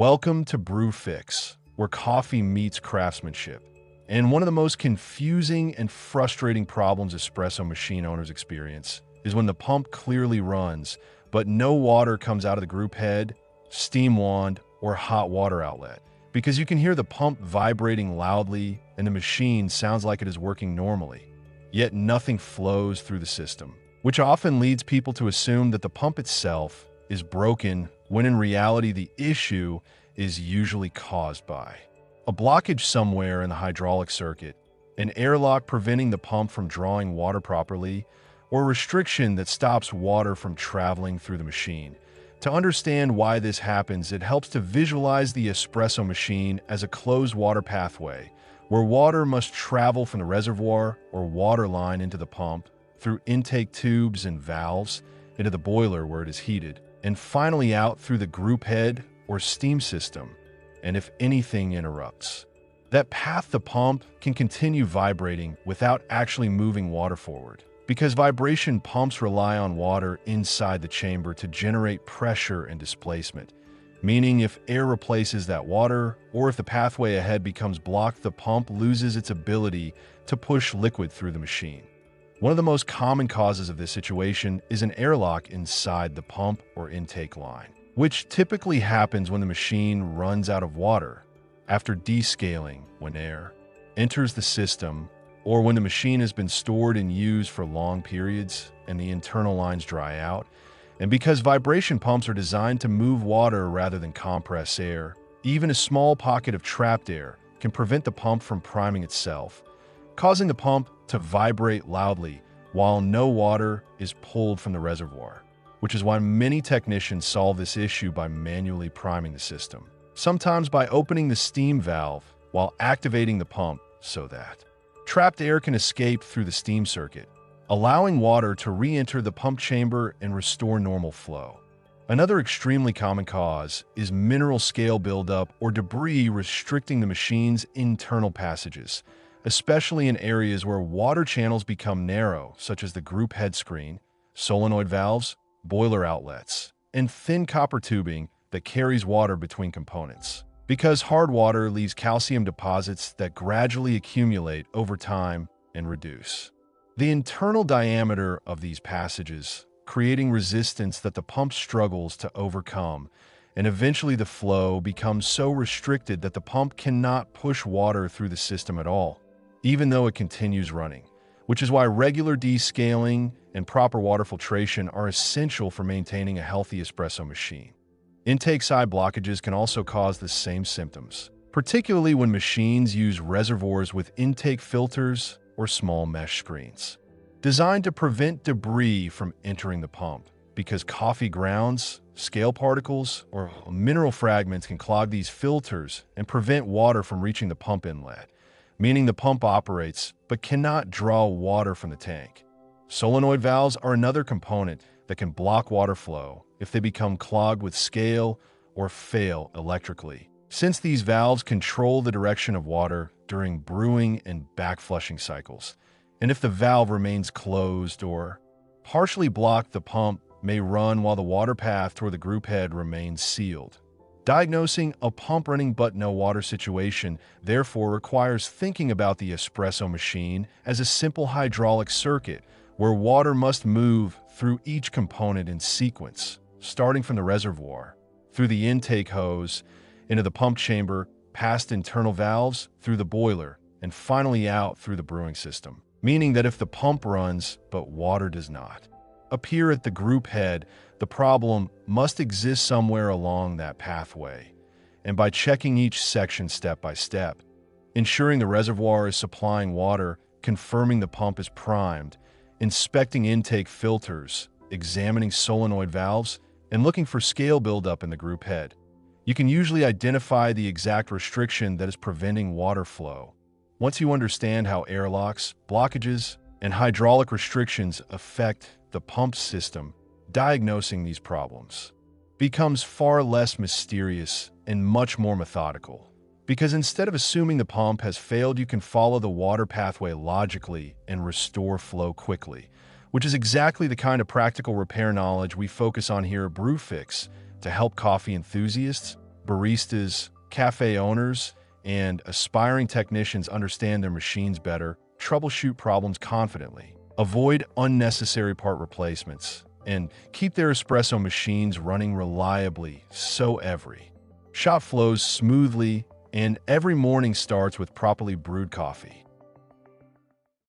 Welcome to BrewFix, where coffee meets craftsmanship. And one of the most confusing and frustrating problems espresso machine owners experience is when the pump clearly runs, but no water comes out of the group head, steam wand, or hot water outlet. Because you can hear the pump vibrating loudly and the machine sounds like it is working normally. Yet nothing flows through the system, which often leads people to assume that the pump itself is broken when in reality the issue is usually caused by a blockage somewhere in the hydraulic circuit, an airlock preventing the pump from drawing water properly, or a restriction that stops water from traveling through the machine. To understand why this happens, it helps to visualize the espresso machine as a closed water pathway, where water must travel from the reservoir or water line into the pump, through intake tubes and valves, into the boiler where it is heated, and finally out through the group head or steam system. And if anything interrupts, that path the pump can continue vibrating without actually moving water forward. Because vibration pumps rely on water inside the chamber to generate pressure and displacement, meaning if air replaces that water or if the pathway ahead becomes blocked, the pump loses its ability to push liquid through the machine. One of the most common causes of this situation is an airlock inside the pump or intake line, which typically happens when the machine runs out of water, after descaling, when air enters the system, or when the machine has been stored and used for long periods and the internal lines dry out. And because vibration pumps are designed to move water rather than compress air, even a small pocket of trapped air can prevent the pump from priming itself, causing the pump to vibrate loudly while no water is pulled from the reservoir, which is why many technicians solve this issue by manually priming the system, sometimes by opening the steam valve while activating the pump so that trapped air can escape through the steam circuit, allowing water to re-enter the pump chamber and restore normal flow. Another extremely common cause is mineral scale buildup or debris restricting the machine's internal passages, especially in areas where water channels become narrow, such as the group head screen, solenoid valves, boiler outlets, and thin copper tubing that carries water between components. Because hard water leaves calcium deposits that gradually accumulate over time and reduce the internal diameter of these passages, creating resistance that the pump struggles to overcome, and eventually the flow becomes so restricted that the pump cannot push water through the system at all, even though it continues running, which is why regular descaling and proper water filtration are essential for maintaining a healthy espresso machine. Intake side blockages can also cause the same symptoms, particularly when machines use reservoirs with intake filters or small mesh screens, designed to prevent debris from entering the pump, because coffee grounds, scale particles, or mineral fragments can clog these filters and prevent water from reaching the pump inlet, meaning the pump operates but cannot draw water from the tank. Solenoid valves are another component that can block water flow if they become clogged with scale or fail electrically, since these valves control the direction of water during brewing and backflushing cycles. And if the valve remains closed or partially blocked, the pump may run while the water path toward the group head remains sealed. Diagnosing a pump running but no water situation therefore requires thinking about the espresso machine as a simple hydraulic circuit where water must move through each component in sequence, starting from the reservoir, through the intake hose, into the pump chamber, past internal valves, through the boiler, and finally out through the brewing system. Meaning that if the pump runs but water does not appear at the group head, the problem must exist somewhere along that pathway. And by checking each section step by step, ensuring the reservoir is supplying water, confirming the pump is primed, inspecting intake filters, examining solenoid valves, and looking for scale buildup in the group head, you can usually identify the exact restriction that is preventing water flow. Once you understand how airlocks, blockages, and hydraulic restrictions affect the pump system, diagnosing these problems becomes far less mysterious and much more methodical. Because instead of assuming the pump has failed, you can follow the water pathway logically and restore flow quickly, which is exactly the kind of practical repair knowledge we focus on here at BrewFix to help coffee enthusiasts baristas, cafe owners, and aspiring technicians understand their machines better, troubleshoot problems confidently, avoid unnecessary part replacements, and keep their espresso machines running reliably so every shop flows smoothly and every morning starts with properly brewed coffee.